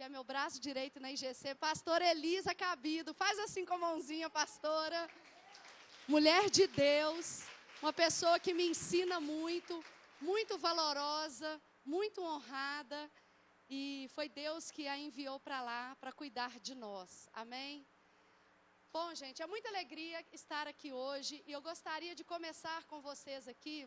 que é meu braço direito na IGC, pastora Elisa Cabido. Faz assim com a mãozinha, pastora. Mulher de Deus, uma pessoa que me ensina muito, muito valorosa, muito honrada. E foi Deus que a enviou para lá, para cuidar de nós. Amém? Bom, gente, é muita alegria estar aqui hoje. E eu gostaria de começar com vocês aqui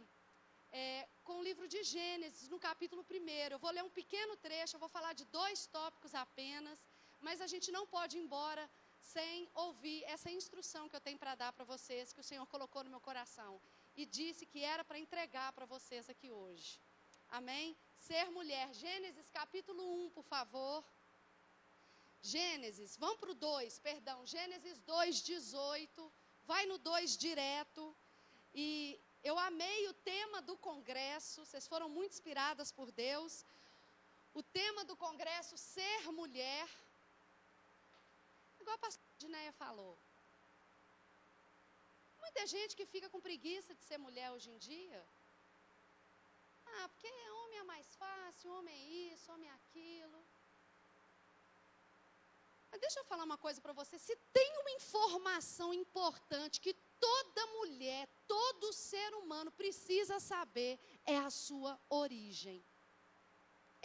com o livro de Gênesis, no capítulo 1. Eu vou ler um pequeno trecho, eu vou falar de 2 tópicos apenas. Mas a gente não pode ir embora sem ouvir essa instrução que eu tenho para dar para vocês, que o Senhor colocou no meu coração. E disse que era para entregar para vocês aqui hoje. Amém? Ser mulher. Gênesis capítulo 1, por favor. Gênesis, vamos para o 2, perdão. Gênesis 2:18. Vai no 2 direto. E eu amei o tema do congresso. Vocês foram muito inspiradas por Deus. O tema do congresso, ser mulher. Igual a pastora Dinéia falou. Muita gente que fica com preguiça de ser mulher hoje em dia. Porque homem é mais fácil, homem é isso, homem é aquilo. Mas deixa eu falar uma coisa para você. Se tem uma informação importante que toda mulher, todo ser humano precisa saber, é a sua origem.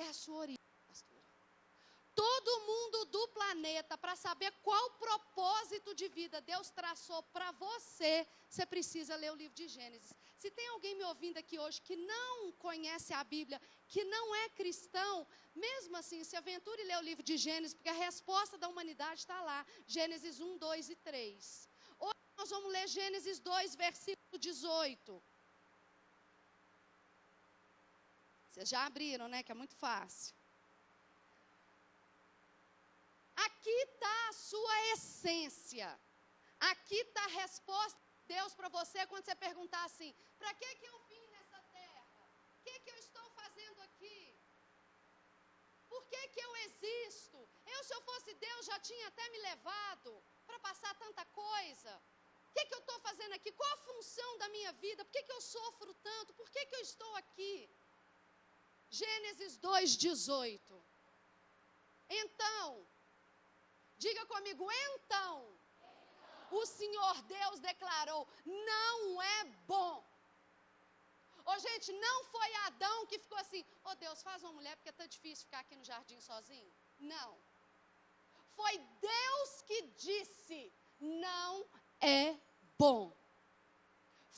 É a sua origem, pastora. Todo mundo do planeta, para saber qual propósito de vida Deus traçou para você, você precisa ler o livro de Gênesis. Se tem alguém me ouvindo aqui hoje que não conhece a Bíblia, que não é cristão, mesmo assim, se aventure e lê o livro de Gênesis, porque a resposta da humanidade está lá. Gênesis 1, 2 e 3. Hoje nós vamos ler Gênesis 2, versículo 18. Vocês já abriram, né? Que é muito fácil. Aqui está a sua essência. Aqui está a resposta de Deus para você quando você perguntar assim: para que eu vim nessa terra? O que eu estou fazendo aqui? Por que eu existo? Se eu fosse Deus, já tinha até me levado para passar tanta coisa. O que eu estou fazendo aqui? Qual a função da minha vida? Por que eu sofro tanto? Por que eu estou aqui? Gênesis 2:18. Então, diga comigo, então, o Senhor Deus declarou, não é bom. Gente, não foi Adão que ficou assim, Deus, faz uma mulher porque está difícil ficar aqui no jardim sozinho. Não. Foi Deus que disse, não é bom.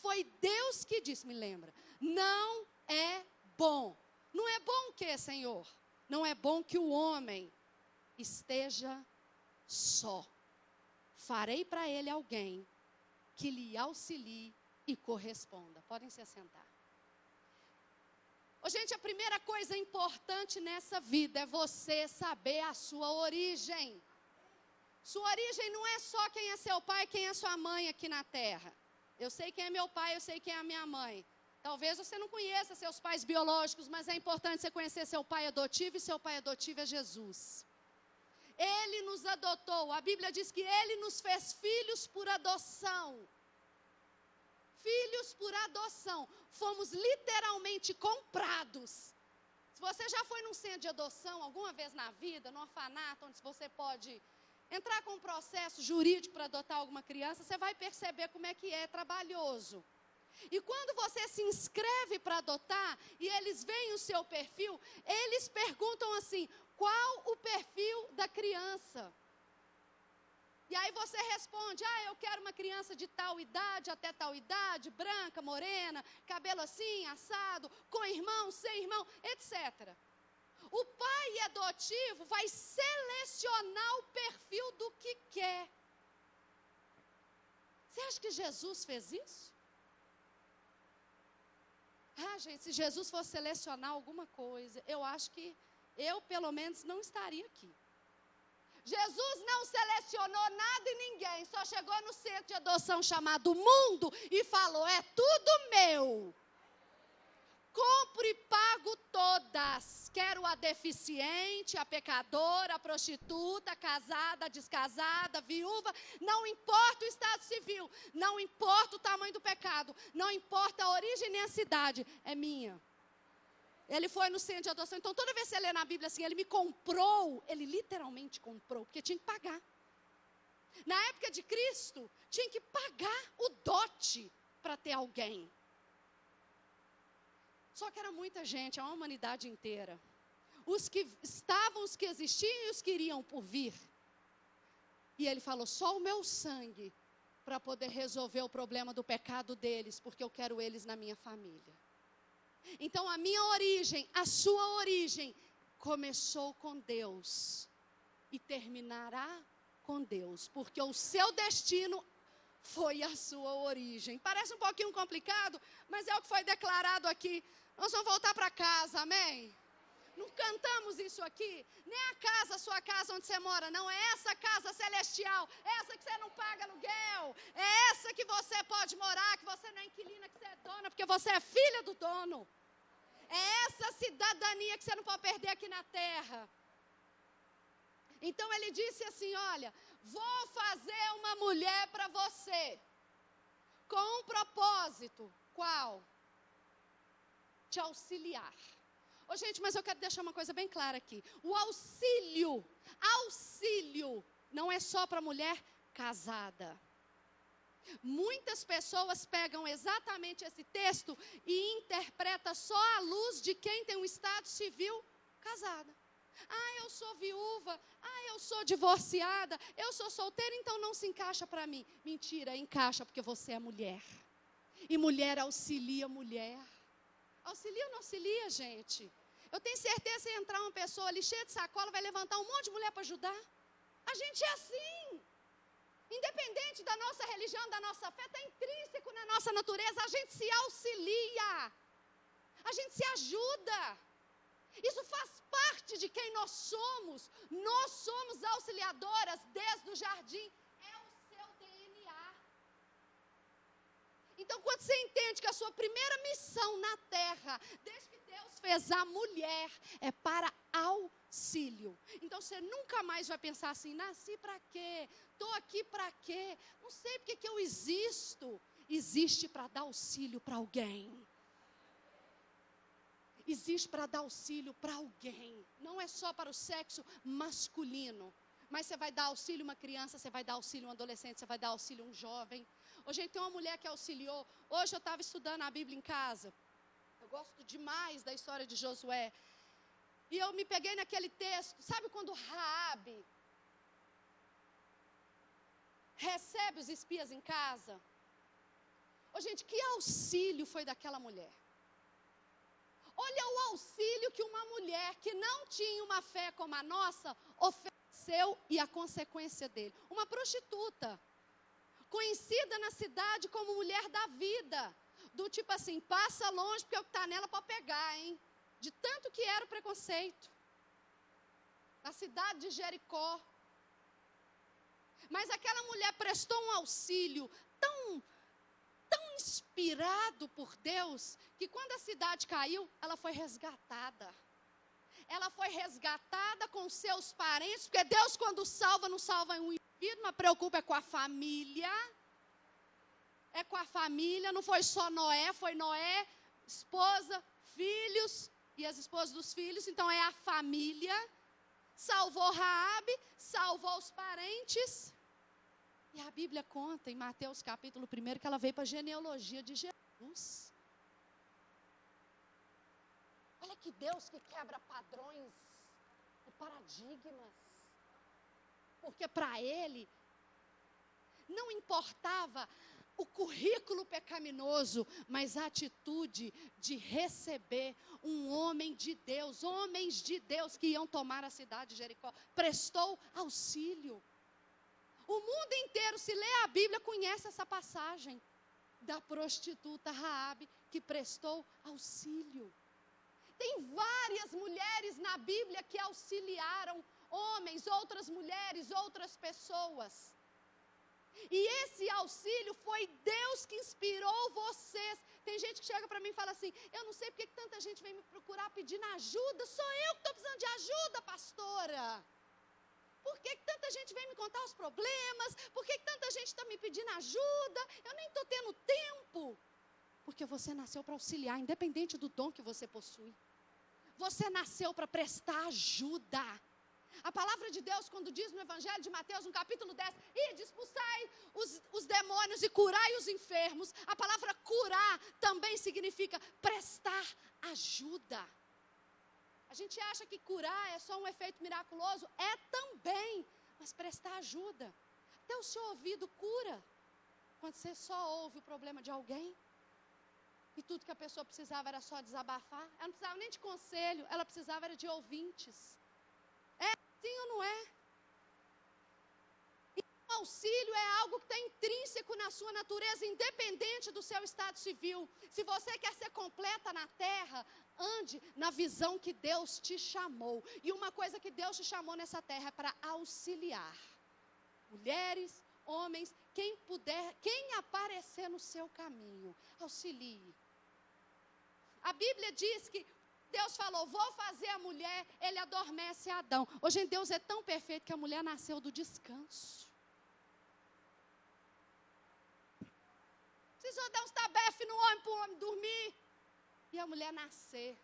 Foi Deus que disse, me lembra, não é bom. Não é bom o que, Senhor? Não é bom que o homem esteja só. Farei para ele alguém que lhe auxilie e corresponda. Podem se assentar. Gente, a primeira coisa importante nessa vida é você saber a sua origem. Sua origem não é só quem é seu pai, quem é sua mãe aqui na terra. Eu sei quem é meu pai, eu sei quem é a minha mãe. Talvez você não conheça seus pais biológicos, mas é importante você conhecer seu pai adotivo, e seu pai adotivo é Jesus. Ele nos adotou, a Bíblia diz que Ele nos fez filhos por adoção. Filhos por adoção, fomos literalmente comprados. Se você já foi num centro de adoção alguma vez na vida, num orfanato, onde você pode entrar com um processo jurídico para adotar alguma criança, você vai perceber como é que é trabalhoso. E quando você se inscreve para adotar, e eles veem o seu perfil, eles perguntam assim, qual o perfil da criança? E aí você responde, eu quero uma criança de tal idade, até tal idade, branca, morena, cabelo assim, assado, com irmão, sem irmão, etc. O pai adotivo vai selecionar o perfil do que quer. Você acha que Jesus fez isso? Gente, se Jesus fosse selecionar alguma coisa, eu acho que eu, pelo menos, não estaria aqui. Jesus não selecionou nada e ninguém, só chegou no centro de adoção chamado mundo e falou, é tudo meu. Compro e pago todas. Quero a deficiente, a pecadora, a prostituta, a casada, a descasada, a viúva. Não importa o estado civil, não importa o tamanho do pecado, não importa a origem nem a cidade, é minha. Ele foi no centro de adoção. Então, toda vez que você lê na Bíblia assim, ele me comprou, ele literalmente comprou, porque tinha que pagar. Na época de Cristo, tinha que pagar o dote para ter alguém. Só que era muita gente, a humanidade inteira. Os que estavam, os que existiam e os que iriam por vir. E ele falou, só o meu sangue para poder resolver o problema do pecado deles, porque eu quero eles na minha família. Então a minha origem, a sua origem, começou com Deus e terminará com Deus, porque o seu destino foi a sua origem. Parece um pouquinho complicado, mas é o que foi declarado aqui. Nós vamos voltar para casa, amém? Não cantamos isso aqui, nem a casa, a sua casa onde você mora, não, é essa casa celestial, essa que você não paga aluguel, é essa que você pode morar, que você não é inquilina, que você é dona, porque você é filha do dono. É essa cidadania que você não pode perder aqui na terra. Então ele disse assim, olha, vou fazer uma mulher para você, com um propósito, qual? Te auxiliar. Ô, gente, mas eu quero deixar uma coisa bem clara aqui. O auxílio não é só para mulher casada. Muitas pessoas pegam exatamente esse texto e interpretam só à luz de quem tem um estado civil casada. Ah, eu sou viúva, ah, eu sou divorciada, eu sou solteira, então não se encaixa para mim. Mentira, encaixa porque você é mulher. E mulher auxilia mulher. Auxilia ou não auxilia, gente? Eu tenho certeza que entrar uma pessoa ali cheia de sacola, vai levantar um monte de mulher para ajudar. A gente é assim. Independente da nossa religião, da nossa fé, está intrínseco na nossa natureza. A gente se auxilia. A gente se ajuda. Isso faz parte de quem nós somos. Nós somos auxiliadoras desde o jardim. É o seu DNA. Então, quando você entende que a sua primeira missão na terra, desde que Deus fez a mulher, é para auxílio. Então, você nunca mais vai pensar assim, nasci para quê? Estou aqui para quê? Não sei porque que eu existo. Existe para dar auxílio para alguém. Existe para dar auxílio para alguém. Não é só para o sexo masculino. Mas você vai dar auxílio a uma criança, você vai dar auxílio a um adolescente, você vai dar auxílio a um jovem. Hoje, gente, tem uma mulher que auxiliou. Hoje eu estava estudando a Bíblia em casa. Eu gosto demais da história de Josué. E eu me peguei naquele texto. Sabe quando Raabe recebe os espias em casa? Ô, gente, que auxílio foi daquela mulher? Olha o auxílio que uma mulher que não tinha uma fé como a nossa ofereceu e a consequência dele. Uma prostituta, conhecida na cidade como mulher da vida. Do tipo assim, passa longe porque o que está nela pode pegar, hein? De tanto que era o preconceito. Na cidade de Jericó. Mas aquela mulher prestou um auxílio tão inspirado por Deus, que quando a cidade caiu, ela foi resgatada. Ela foi resgatada com seus parentes, porque Deus quando salva, não salva um indivíduo, mas preocupa é com a família. É com a família, não foi só Noé, foi Noé, esposa, filhos e as esposas dos filhos, então é a família. Salvou Raabe, salvou os parentes. E a Bíblia conta em Mateus capítulo 1 que ela veio para a genealogia de Jesus. Olha que Deus que quebra padrões e paradigmas. Porque para ele não importava o currículo pecaminoso, mas a atitude de receber um homem de Deus, homens de Deus que iam tomar a cidade de Jericó, prestou auxílio. O mundo inteiro, se lê a Bíblia, conhece essa passagem da prostituta Raabe que prestou auxílio. Tem várias mulheres na Bíblia que auxiliaram homens, outras mulheres, outras pessoas. E esse auxílio foi Deus que inspirou vocês. Tem gente que chega para mim e fala assim, eu não sei porque que tanta gente vem me procurar pedindo ajuda, sou eu que estou precisando de ajuda, pastora. Por que que tanta gente vem me contar os problemas? Por que que tanta gente está me pedindo ajuda? Eu nem estou tendo tempo. Porque você nasceu para auxiliar, independente do dom que você possui. Você nasceu para prestar ajuda. A palavra de Deus, quando diz no Evangelho de Mateus, no capítulo 10, ide, expulsai os demônios e curai os enfermos. A palavra curar também significa prestar ajuda. A gente acha que curar é só um efeito miraculoso. É também, mas prestar ajuda. Até o seu ouvido cura, quando você só ouve o problema de alguém. E tudo que a pessoa precisava era só desabafar. Ela não precisava nem de conselho, ela precisava era de ouvintes. É assim ou não é? O auxílio é algo que está intrínseco na sua natureza, independente do seu estado civil. Se você quer ser completa na terra, ande na visão que Deus te chamou. E uma coisa que Deus te chamou nessa terra é para auxiliar. Mulheres, homens, quem puder, quem aparecer no seu caminho, auxilie. A Bíblia diz que Deus falou, vou fazer a mulher, ele adormece Adão. Hoje Deus é tão perfeito que a mulher nasceu do descanso. Precisou dar uns tabefes no homem para o homem dormir. E a mulher nascer.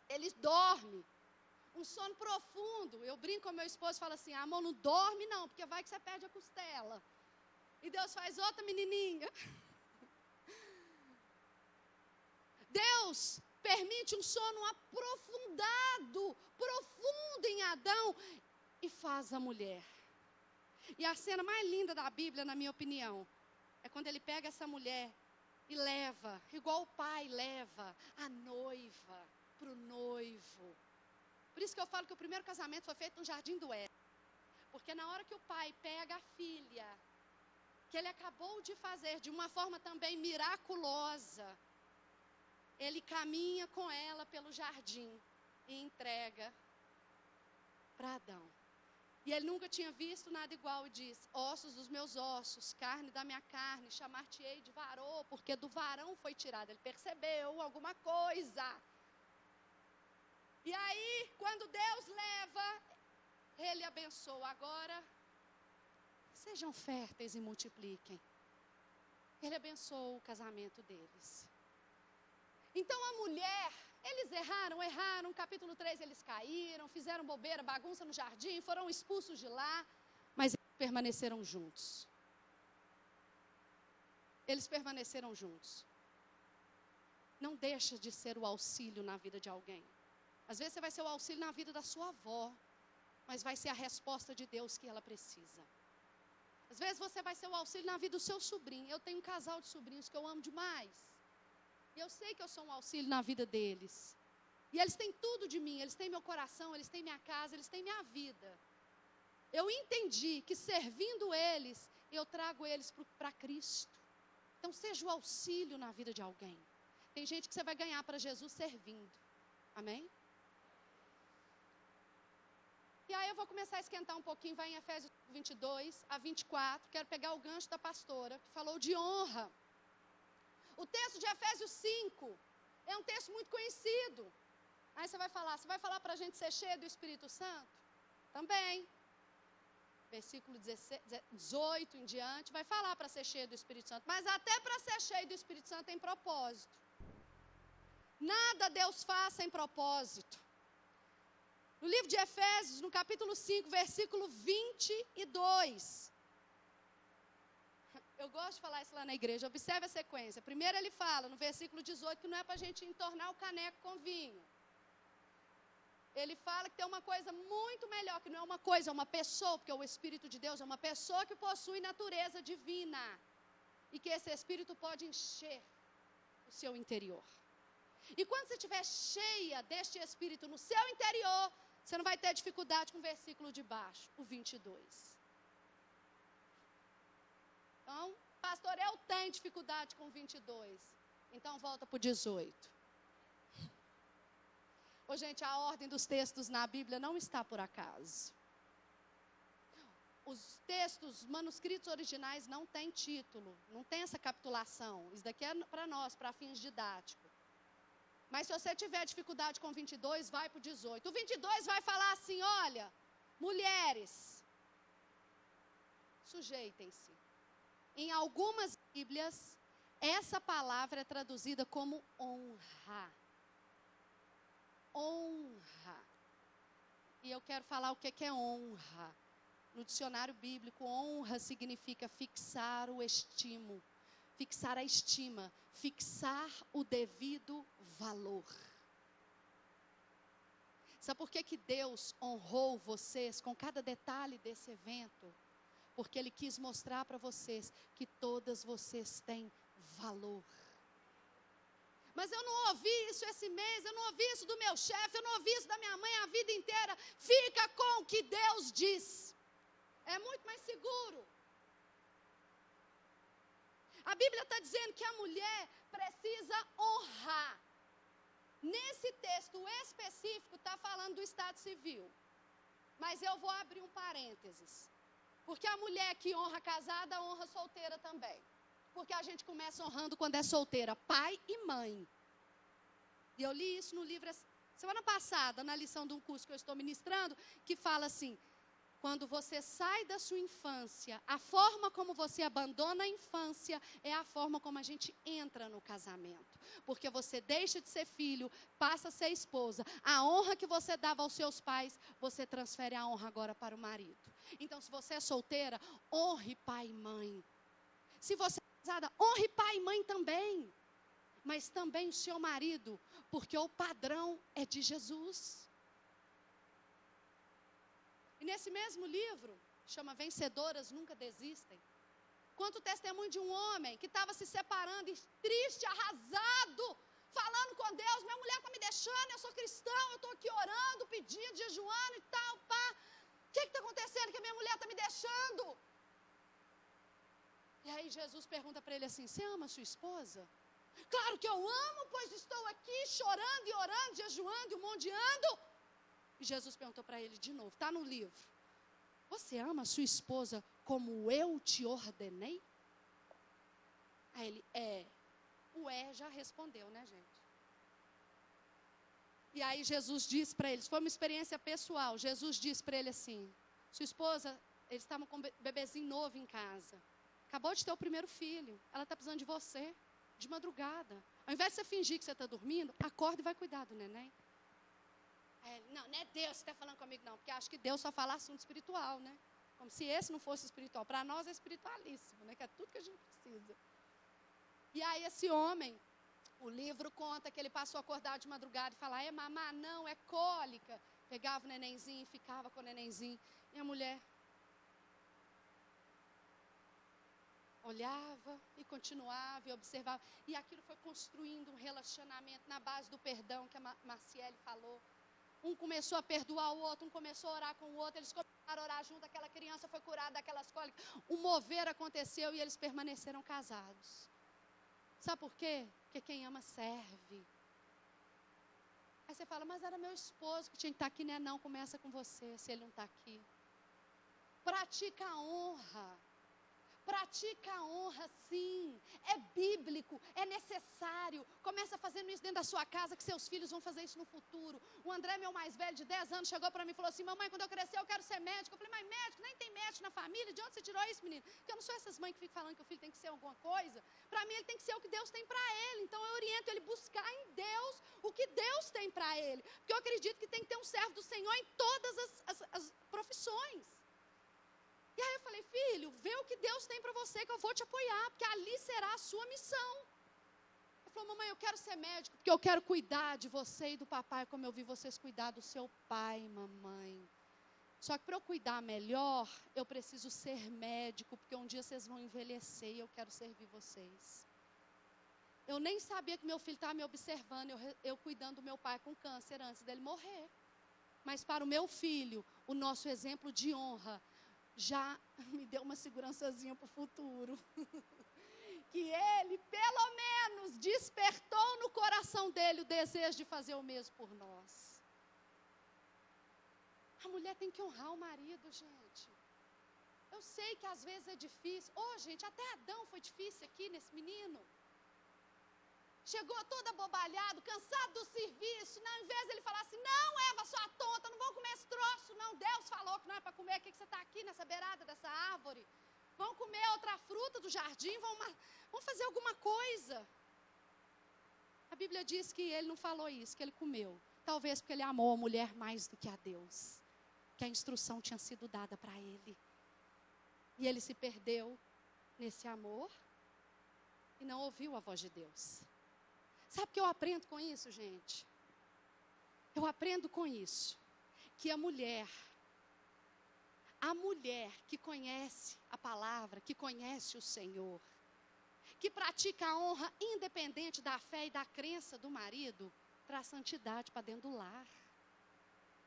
Ele dorme. Um sono profundo. Eu brinco com meu esposo e falo assim, amor, não dorme não, porque vai que você perde a costela. E Deus faz outra menininha. Deus permite um sono aprofundado, profundo em Adão, e faz a mulher. E a cena mais linda da Bíblia, na minha opinião, é quando ele pega essa mulher e leva, igual o pai leva a noiva para o noivo. Por isso que eu falo que o primeiro casamento foi feito no Jardim do Éden. Porque na hora que o pai pega a filha, que ele acabou de fazer de uma forma também miraculosa, ele caminha com ela pelo jardim e entrega para Adão. E ele nunca tinha visto nada igual e diz, ossos dos meus ossos, carne da minha carne, chamar-te-ei de varô, porque do varão foi tirado. Ele percebeu alguma coisa. E aí, quando Deus leva, ele abençoa. Agora, sejam férteis e multipliquem. Ele abençoou o casamento deles. Então a mulher, eles erraram, capítulo 3 eles caíram, fizeram bobeira, bagunça no jardim, foram expulsos de lá, mas eles permaneceram juntos. Eles permaneceram juntos. Não deixa de ser o auxílio na vida de alguém. Às vezes você vai ser o auxílio na vida da sua avó, mas vai ser a resposta de Deus que ela precisa. Às vezes você vai ser o auxílio na vida do seu sobrinho. Eu tenho um casal de sobrinhos que eu amo demais. E eu sei que eu sou um auxílio na vida deles. E eles têm tudo de mim, eles têm meu coração, eles têm minha casa, eles têm minha vida. Eu entendi que servindo eles, eu trago eles para Cristo. Então seja o auxílio na vida de alguém. Tem gente que você vai ganhar para Jesus servindo. Amém? E aí eu vou começar a esquentar um pouquinho, vai em Efésios 22 a 24. Quero pegar o gancho da pastora, que falou de honra. O texto de Efésios 5 é um texto muito conhecido. Aí você vai falar para a gente ser cheio do Espírito Santo? Também. Versículo 18 em diante, vai falar para ser cheio do Espírito Santo. Mas até para ser cheio do Espírito Santo tem propósito. Nada Deus faz sem propósito. No livro de Efésios, no capítulo 5, versículo 22. Eu gosto de falar isso lá na igreja, observe a sequência. Primeiro ele fala, no versículo 18, que não é para a gente entornar o caneco com vinho. Ele fala que tem uma coisa muito melhor, que não é uma coisa, é uma pessoa, porque o Espírito de Deus é uma pessoa que possui natureza divina. E que esse Espírito pode encher o seu interior. E quando você estiver cheia deste Espírito no seu interior, você não vai ter dificuldade com o versículo de baixo, o 22. Então, pastor, eu tenho dificuldade com 22. Então, volta para o 18. Ô, gente, a ordem dos textos na Bíblia não está por acaso. Os textos, manuscritos originais não têm título, não tem essa capitulação. Isso daqui é para nós, para fins didáticos. Mas se você tiver dificuldade com 22, vai para o 18. O 22 vai falar assim, olha, mulheres, sujeitem-se. Em algumas Bíblias, essa palavra é traduzida como honra. honra. E eu quero falar o que é honra. No dicionário bíblico, honra significa fixar o estímulo, fixar a estima, fixar o devido valor. Sabe por que Deus honrou vocês com cada detalhe desse evento? Porque Ele quis mostrar para vocês que todas vocês têm valor. Mas eu não ouvi isso esse mês, eu não ouvi isso do meu chefe, eu não ouvi isso da minha mãe a vida inteira. Fica com o que Deus diz. É muito mais seguro. A Bíblia está dizendo que a mulher precisa honrar. Nesse texto específico está falando do estado civil. Mas eu vou abrir um parênteses. Porque a mulher que honra casada, honra solteira também. Porque a gente começa honrando quando é solteira, pai e mãe. E eu li isso no livro semana passada, na lição de um curso que eu estou ministrando, que fala assim: quando você sai da sua infância, a forma como você abandona a infância é a forma como a gente entra no casamento. Porque você deixa de ser filho, passa a ser esposa. A honra que você dava aos seus pais, você transfere a honra agora para o marido. Então, se você é solteira, honre pai e mãe. Se você é casada, honre pai e mãe também. Mas também o seu marido, porque o padrão é de Jesus. E nesse mesmo livro, chama Vencedoras Nunca Desistem, conta o testemunho de um homem que estava se separando, triste, arrasado, falando com Deus: minha mulher está me deixando, eu sou cristão, eu estou aqui orando, pedindo, jejuando e tal, pá. O que está acontecendo que a minha mulher está me deixando? E aí Jesus pergunta para ele assim: você ama a sua esposa? Claro que eu amo, pois estou aqui chorando e orando, jejuando e mondeando. E Jesus perguntou para ele de novo, está no livro: você ama a sua esposa como eu te ordenei? Aí ele: o já respondeu, né, gente? E aí Jesus disse para eles, foi uma experiência pessoal, Jesus disse para ele assim: sua esposa, eles estavam com um bebezinho novo em casa, acabou de ter o primeiro filho, ela está precisando de você, de madrugada. Ao invés de você fingir que você está dormindo, acorda e vai cuidar do neném. Não é Deus que está falando comigo, não. Porque acho que Deus só fala assunto espiritual, né? Como se esse não fosse espiritual. Para nós é espiritualíssimo, né? Que é tudo que a gente precisa. E aí esse homem, o livro conta que ele passou a acordar de madrugada e falar: mamá, não, é cólica. Pegava o nenenzinho e ficava com o nenenzinho. E a mulher olhava e continuava e observava. E aquilo foi construindo um relacionamento na base do perdão que a Marciele falou. Um começou a perdoar o outro, um começou a orar com o outro, eles começaram a orar junto, aquela criança foi curada daquelas cólicas. Um mover aconteceu e eles permaneceram casados. Sabe por quê? Porque quem ama serve. Aí você fala: mas era meu esposo que tinha que estar aqui, né? Não, começa com você, se ele não está aqui. Pratica a honra. Pratica a honra, sim. É bíblico, é necessário. Começa fazendo isso dentro da sua casa, que seus filhos vão fazer isso no futuro. O André, meu mais velho, de 10 anos, chegou para mim e falou assim: mamãe, quando eu crescer eu quero ser médico. Eu falei: mas médico? Nem tem médico na família. De onde você tirou isso, menino? Porque eu não sou essas mães que ficam falando que o filho tem que ser alguma coisa. Para mim, ele tem que ser o que Deus tem para ele. Então, eu oriento ele a buscar em Deus o que Deus tem para ele. Porque eu acredito que tem que ter um servo do Senhor em todas as profissões. E aí eu falei: filho, vê o que Deus tem para você, que eu vou te apoiar, porque ali será a sua missão. Ele falou: mamãe, eu quero ser médico, porque eu quero cuidar de você e do papai, como eu vi vocês cuidar do seu pai, mamãe. Só que para eu cuidar melhor, eu preciso ser médico, porque um dia vocês vão envelhecer e eu quero servir vocês. Eu nem sabia que meu filho estava me observando, eu cuidando do meu pai com câncer antes dele morrer. Mas para o meu filho, o nosso exemplo de honra já me deu uma segurançazinha para o futuro. Que ele, pelo menos, despertou no coração dele o desejo de fazer o mesmo por nós. A mulher tem que honrar o marido, gente. Eu sei que às vezes é difícil. Gente, até Adão foi difícil aqui nesse menino. Chegou todo abobalhado, cansado do serviço. Não, ao invés de ele falar assim: não, Eva, sua tonta, não vão comer esse troço, não. Deus falou que não é para comer. Por que você está aqui nessa beirada dessa árvore? Vão comer outra fruta do jardim, vão fazer alguma coisa. A Bíblia diz que ele não falou isso, que ele comeu. Talvez porque ele amou a mulher mais do que a Deus. Que a instrução tinha sido dada para ele. E ele se perdeu nesse amor e não ouviu a voz de Deus. Sabe o que eu aprendo com isso, gente? Eu aprendo com isso, que a mulher que conhece a palavra, que conhece o Senhor, que pratica a honra independente da fé e da crença do marido, traz santidade para dentro do lar.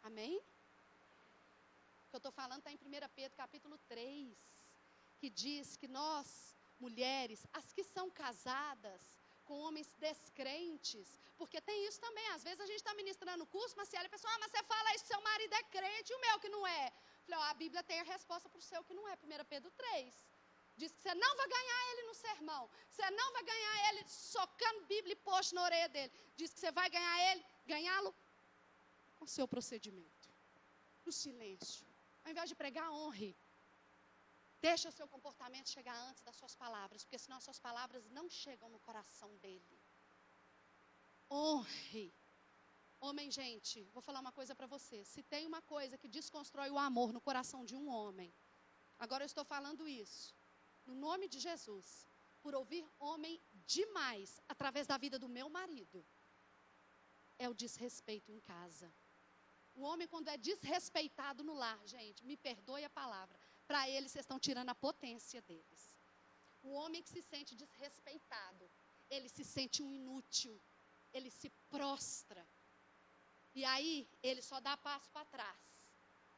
Amém? O que eu estou falando está em 1 Pedro capítulo 3, que diz que nós, mulheres, as que são casadas com homens descrentes, porque tem isso também, às vezes a gente está ministrando o curso, mas a pessoa, mas você fala isso, seu marido é crente, e o meu que não é? Falei, a Bíblia tem a resposta para o seu que não é, 1 Pedro 3. Diz que você não vai ganhar ele no sermão, você não vai ganhar ele socando Bíblia e post na orelha dele. Diz que você vai ganhá-lo com o seu procedimento, no silêncio. Ao invés de pregar, honre. Deixa o seu comportamento chegar antes das suas palavras, porque senão as suas palavras não chegam no coração dele. Honre. Homem, gente, vou falar uma coisa para você. Se tem uma coisa que desconstrói o amor no coração de um homem, agora eu estou falando isso, no nome de Jesus, por ouvir homem demais, através da vida do meu marido, é o desrespeito em casa. O homem, quando é desrespeitado no lar, gente, me perdoe a palavra, para eles, vocês estão tirando a potência deles. O homem que se sente desrespeitado, ele se sente um inútil, ele se prostra. E aí, ele só dá passo para trás.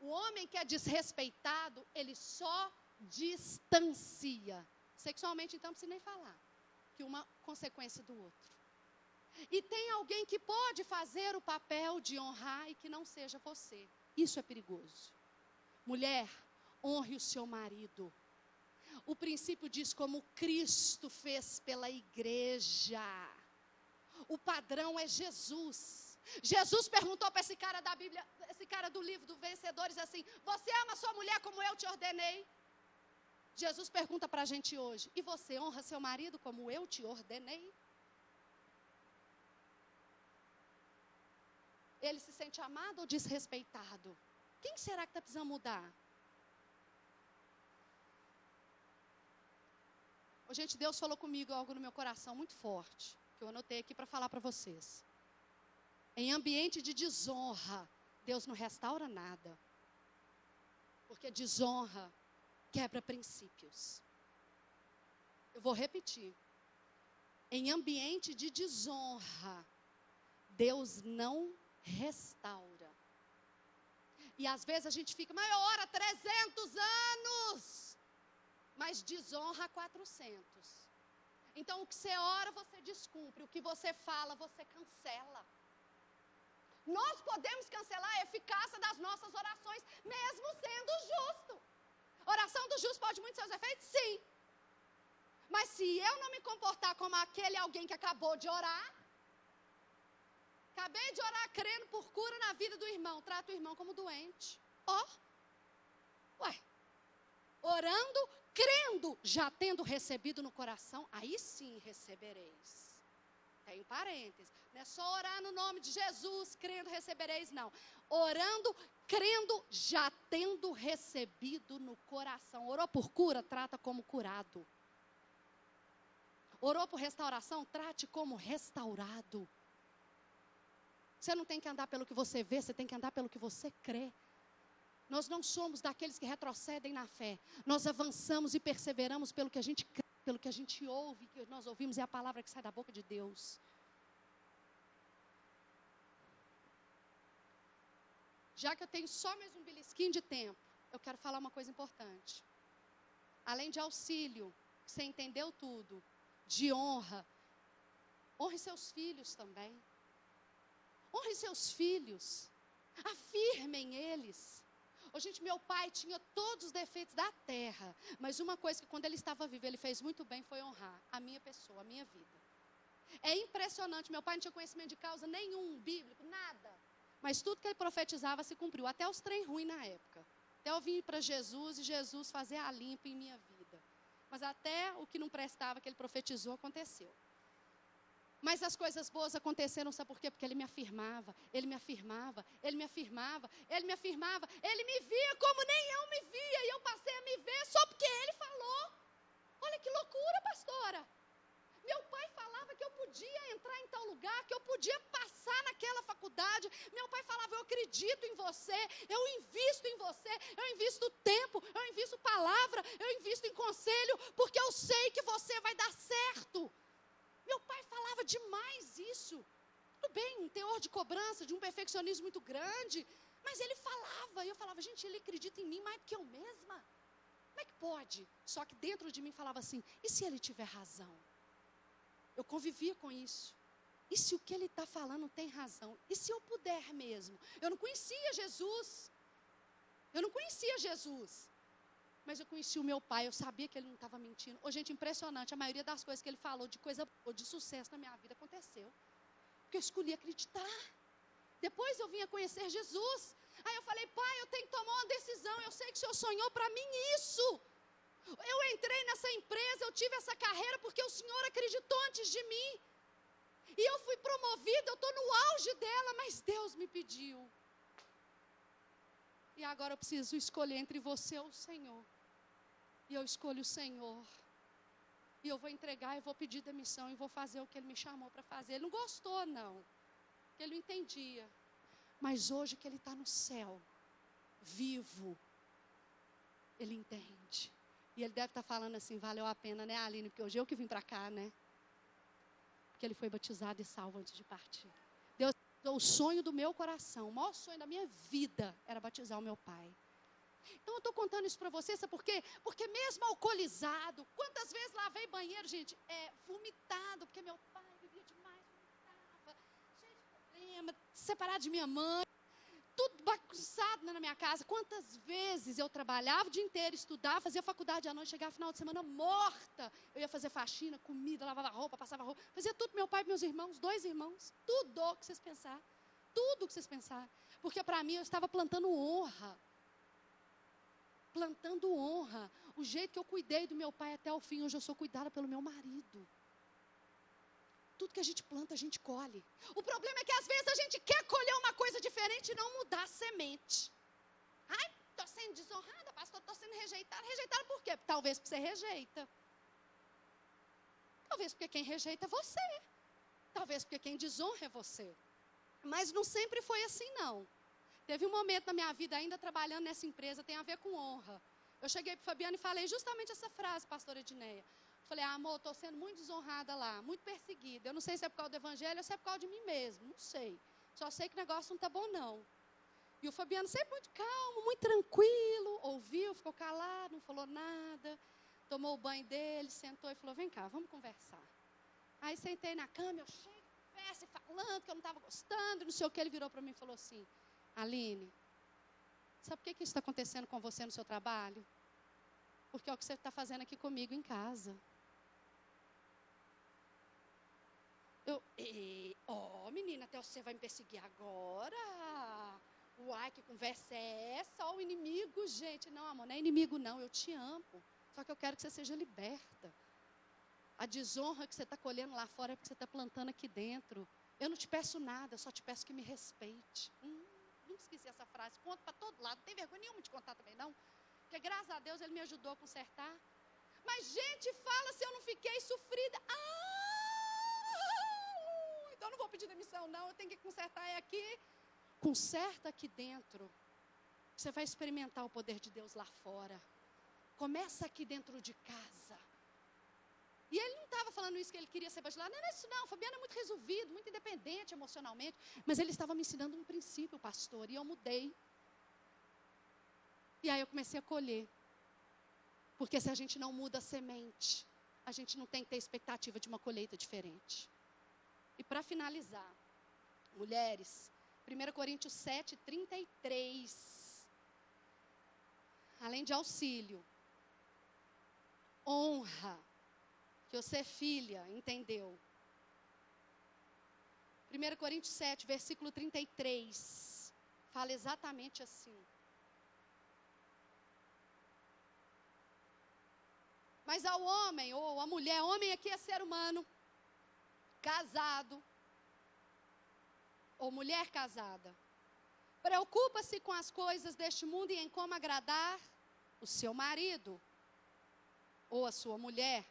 O homem que é desrespeitado, ele só distancia. Sexualmente, então, não precisa nem falar. Que uma consequência do outro. E tem alguém que pode fazer o papel de honrar e que não seja você. Isso é perigoso. Mulher, honre o seu marido. O princípio diz como Cristo fez pela igreja. O padrão é Jesus. Jesus perguntou para esse cara da Bíblia, esse cara do livro do Vencedores assim, você ama sua mulher como eu te ordenei? Jesus pergunta para a gente hoje, e você honra seu marido como eu te ordenei? Ele se sente amado ou desrespeitado? Quem será que está precisando mudar? Gente, Deus falou comigo algo no meu coração muito forte, que eu anotei aqui para falar para vocês. Em ambiente de desonra, Deus não restaura nada. Porque desonra quebra princípios. Eu vou repetir. Em ambiente de desonra, Deus não restaura. E às vezes a gente fica, mas ora 300 anos, mas desonra 400. Então o que você ora, você descumpre. O que você fala, você cancela. Nós podemos cancelar a eficácia das nossas orações, mesmo sendo justo. Oração do justo pode muito seus efeitos? Sim. Mas se eu não me comportar como aquele alguém que acabou de orar, acabei de orar crendo por cura na vida do irmão, trato o irmão como doente. Orando, crendo, já tendo recebido no coração, aí sim recebereis. Tem parênteses, não é só orar no nome de Jesus, crendo recebereis, não. Orando, crendo, já tendo recebido no coração. Orou por cura, trata como curado. Orou por restauração, trate como restaurado. Você não tem que andar pelo que você vê, você tem que andar pelo que você crê. Nós não somos daqueles que retrocedem na fé. Nós avançamos e perseveramos pelo que a gente crê, pelo que a gente ouve, que nós ouvimos, é a palavra que sai da boca de Deus. Já que eu tenho só mais um belisquinho de tempo, eu quero falar uma coisa importante. Além de auxílio, que você entendeu tudo, de honra, honre seus filhos também. Honre seus filhos, afirmem eles. Gente, meu pai tinha todos os defeitos da terra, mas uma coisa que quando ele estava vivo, ele fez muito bem, foi honrar a minha pessoa, a minha vida. É impressionante, meu pai não tinha conhecimento de causa nenhum, bíblico, nada. Mas tudo que ele profetizava se cumpriu, até os trem ruins na época. Até eu vim para Jesus e Jesus fazer a limpa em minha vida. Mas até o que não prestava, que ele profetizou, aconteceu. Mas as coisas boas aconteceram, sabe por quê? Porque ele me afirmava, ele me afirmava, ele me afirmava, ele me afirmava. Ele me via como nem eu me via. E eu passei a me ver só porque ele falou. Olha que loucura, pastora. Meu pai falava que eu podia entrar em tal lugar, que eu podia passar naquela faculdade. Meu pai falava, eu acredito em você, eu invisto em você, eu invisto tempo, eu invisto palavra, eu invisto em conselho, porque eu sei que você vai dar certo. Meu pai falava demais isso. Tudo bem, um teor de cobrança, de um perfeccionismo muito grande, mas ele falava, e eu falava, gente, ele acredita em mim mais do que eu mesma. Como é que pode? Só que dentro de mim falava assim, e se ele tiver razão? Eu convivia com isso. E se o que ele está falando tem razão? E se eu puder mesmo? Eu não conhecia Jesus. Eu não conhecia Jesus. Mas eu conhecia o meu pai, eu sabia que ele não estava mentindo. Ô, gente, impressionante, a maioria das coisas que ele falou de coisa boa, de sucesso na minha vida aconteceu. Porque eu escolhi acreditar. Depois eu vim a conhecer Jesus. Aí eu falei, pai, eu tenho que tomar uma decisão. Eu sei que o Senhor sonhou para mim isso. Eu entrei nessa empresa, eu tive essa carreira porque o Senhor acreditou antes de mim. E eu fui promovida, eu estou no auge dela, mas Deus me pediu. E agora eu preciso escolher entre você ou o Senhor. E eu escolho o Senhor. E eu vou entregar, eu vou pedir demissão e vou fazer o que Ele me chamou para fazer. Ele não gostou, não. Porque Ele não entendia. Mas hoje que Ele está no céu, vivo, Ele entende. E Ele deve estar falando assim, valeu a pena, né, Aline? Porque hoje eu que vim para cá, né? Porque Ele foi batizado e salvo antes de partir. Deus, o sonho do meu coração, o maior sonho da minha vida era batizar o meu pai. Então eu estou contando isso para você, sabe por quê? Porque mesmo alcoolizado, quantas vezes lavei banheiro, gente, vomitado, porque meu pai bebia demais, vomitava, cheio de problema, separado de minha mãe, tudo bagunçado na minha casa. Quantas vezes eu trabalhava o dia inteiro, estudava, fazia faculdade à noite, chegava final de semana morta, eu ia fazer faxina, comida, lavava roupa, passava roupa, fazia tudo meu pai e meus irmãos, 2 irmãos, tudo o que vocês pensarem, tudo o que vocês pensarem, porque para mim eu estava plantando honra. Plantando honra, o jeito que eu cuidei do meu pai até o fim, hoje eu sou cuidada pelo meu marido. Tudo que a gente planta, a gente colhe. O problema é que às vezes a gente quer colher uma coisa diferente e não mudar a semente. Ai, estou sendo desonrada, pastor, estou sendo rejeitada. Rejeitada por quê? Talvez porque você rejeita. Talvez porque quem rejeita é você. Talvez porque quem desonra é você. Mas não sempre foi assim, não. Teve um momento na minha vida, ainda trabalhando nessa empresa, tem a ver com honra. Eu cheguei para o Fabiano e falei justamente essa frase, pastora Edneia. Falei, amor, estou sendo muito desonrada lá, muito perseguida. Eu não sei se é por causa do evangelho ou se é por causa de mim mesmo, não sei. Só sei que o negócio não está bom, não. E o Fabiano sempre muito calmo, muito tranquilo, ouviu, ficou calado, não falou nada. Tomou o banho dele, sentou e falou, vem cá, vamos conversar. Aí sentei na cama, eu cheio de conversa, falando que eu não estava gostando, não sei o que. Ele virou para mim e falou assim, Aline, sabe por que isso está acontecendo com você no seu trabalho? Porque é o que você está fazendo aqui comigo em casa. Menina, até você vai me perseguir agora? Uai, que conversa é essa? Ó, o inimigo, gente. Não, amor, não é inimigo não, eu te amo. Só que eu quero que você seja liberta. A desonra que você está colhendo lá fora é porque você está plantando aqui dentro. Eu não te peço nada, eu só te peço que me respeite. Nunca esqueci essa frase, conto para todo lado, não tem vergonha nenhuma de contar também não, porque graças a Deus Ele me ajudou a consertar. Mas gente, fala se eu não fiquei sofrida. Então eu não vou pedir demissão não, eu tenho que consertar aqui. Conserta aqui dentro, você vai experimentar o poder de Deus lá fora. Começa aqui dentro de casa. E ele não estava falando isso que ele queria ser bacharelado. Não é isso não, o Fabiano é muito resolvido, muito independente emocionalmente. Mas ele estava me ensinando um princípio, pastor, e eu mudei. E aí eu comecei a colher. Porque se a gente não muda a semente, a gente não tem que ter expectativa de uma colheita diferente. E para finalizar, mulheres, 1 Coríntios 7, 33. Além de auxílio, honra. Que você é filha, entendeu? 1 Coríntios 7, versículo 33. Fala exatamente assim. Mas ao homem, ou à mulher, homem aqui é ser humano. casado ou mulher casada, preocupa-se com as coisas deste mundo e em como agradar o seu marido ou a sua mulher.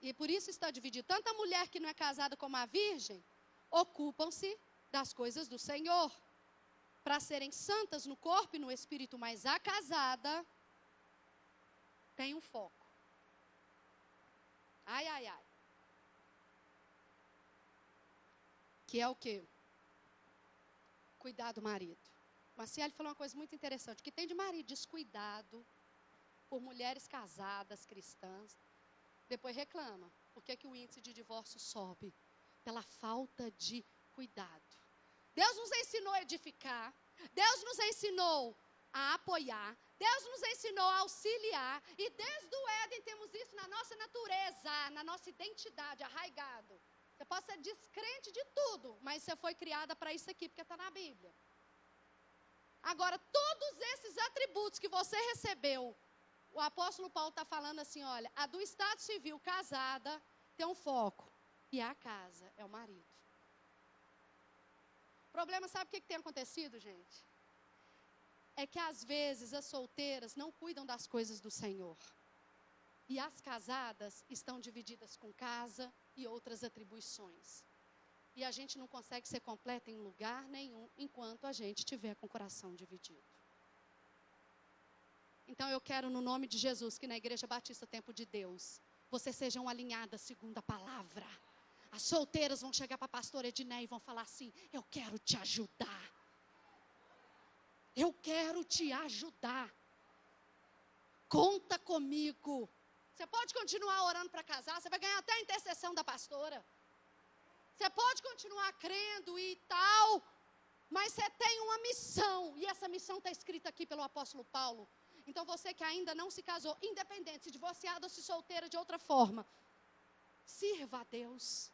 E por isso está dividido. Tanto a mulher que não é casada como a virgem ocupam-se das coisas do Senhor, para serem santas no corpo e no espírito, mas a casada tem um foco. Ai, ai, ai. Que é o quê? Cuidar do marido. Marciele falou uma coisa muito interessante. O que tem de marido descuidado por mulheres casadas, cristãs, depois reclama. Por que o índice de divórcio sobe? Pela falta de cuidado. Deus nos ensinou a edificar. Deus nos ensinou a apoiar. Deus nos ensinou a auxiliar. E desde o Éden temos isso na nossa natureza, na nossa identidade, arraigado. Você pode ser descrente de tudo, mas você foi criada para isso aqui, porque está na Bíblia. Agora, todos esses atributos que você recebeu, o apóstolo Paulo está falando assim, olha, a do estado civil casada tem um foco, e a casa é o marido. O problema, sabe o que tem acontecido, gente? É que às vezes as solteiras não cuidam das coisas do Senhor. E as casadas estão divididas com casa e outras atribuições. E a gente não consegue ser completa em lugar nenhum enquanto a gente estiver com o coração dividido. Então eu quero, no nome de Jesus, que na Igreja Batista Tempo de Deus, vocês sejam alinhadas segundo a palavra. As solteiras vão chegar para a pastora Edneia e vão falar assim, eu quero te ajudar. Eu quero te ajudar. Conta comigo. Você pode continuar orando para casar, você vai ganhar até a intercessão da pastora. Você pode continuar crendo e tal, mas você tem uma missão, e essa missão está escrita aqui pelo apóstolo Paulo. Então você que ainda não se casou, independente, se divorciada ou se solteira de outra forma, sirva a Deus.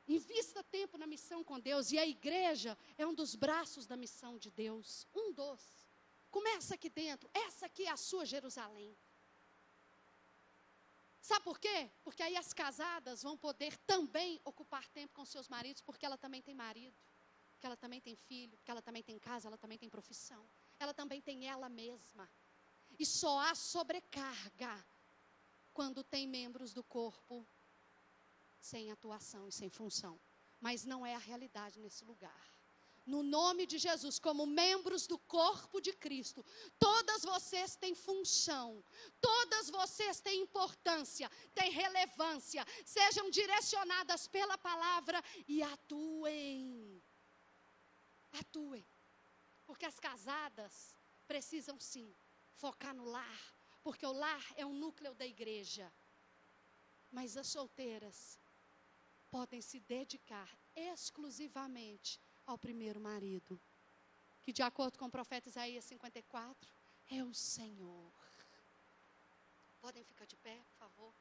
Invista tempo na missão com Deus, e a igreja é um dos braços da missão de Deus, um dos. Começa aqui dentro, essa aqui é a sua Jerusalém. Sabe por quê? Porque aí as casadas vão poder também ocupar tempo com seus maridos, porque ela também tem marido, porque ela também tem filho, porque ela também tem casa, ela também tem profissão, ela também tem ela mesma. E só há sobrecarga quando tem membros do corpo sem atuação e sem função. Mas não é a realidade nesse lugar. No nome de Jesus, como membros do corpo de Cristo, todas vocês têm função, todas vocês têm importância, têm relevância, sejam direcionadas pela palavra e atuem. Atuem, porque as casadas precisam sim focar no lar, porque o lar é um núcleo da igreja, mas as solteiras podem se dedicar exclusivamente ao primeiro marido, que de acordo com o profeta Isaías 54, é o Senhor. Podem ficar de pé, por favor?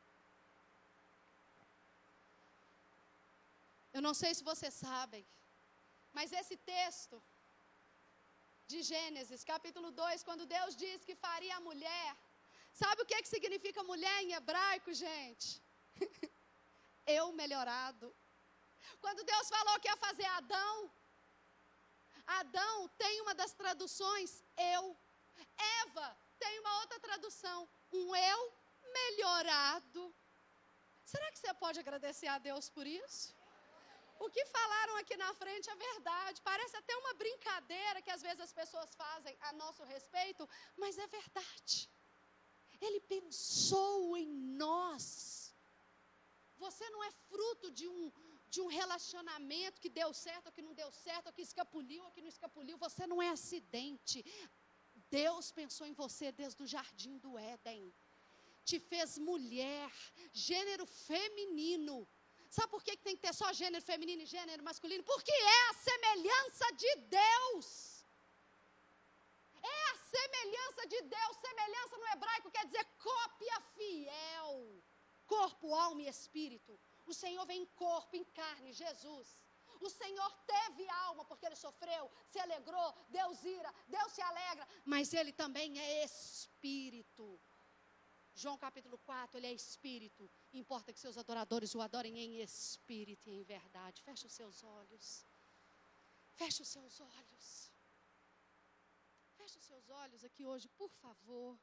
Eu não sei se vocês sabem, mas esse texto de Gênesis, capítulo 2, quando Deus diz que faria a mulher, sabe o que significa mulher em hebraico, gente? Eu melhorado. Quando Deus falou que ia fazer Adão, Adão tem uma das traduções, eu. Eva tem uma outra tradução, um eu melhorado. Será que você pode agradecer a Deus por isso? O que falaram aqui na frente é verdade. Parece até uma brincadeira que às vezes as pessoas fazem a nosso respeito, mas é verdade. Ele pensou em nós. Você não é fruto de um relacionamento que deu certo ou que não deu certo, ou que escapuliu ou que não escapuliu. Você não é acidente. Deus pensou em você desde o jardim do Éden. Te fez mulher, gênero feminino. Sabe por que tem que ter só gênero feminino e gênero masculino? Porque é a semelhança de Deus. É a semelhança de Deus. Semelhança no hebraico quer dizer cópia fiel. Corpo, alma e espírito. O Senhor vem em corpo, em carne, Jesus. O Senhor teve alma porque Ele sofreu, se alegrou, Deus ira, Deus se alegra. Mas Ele também é espírito. João capítulo 4, ele é espírito. Importa que seus adoradores o adorem em espírito e em verdade. Feche os seus olhos. Feche os seus olhos. Feche os seus olhos aqui hoje, por favor.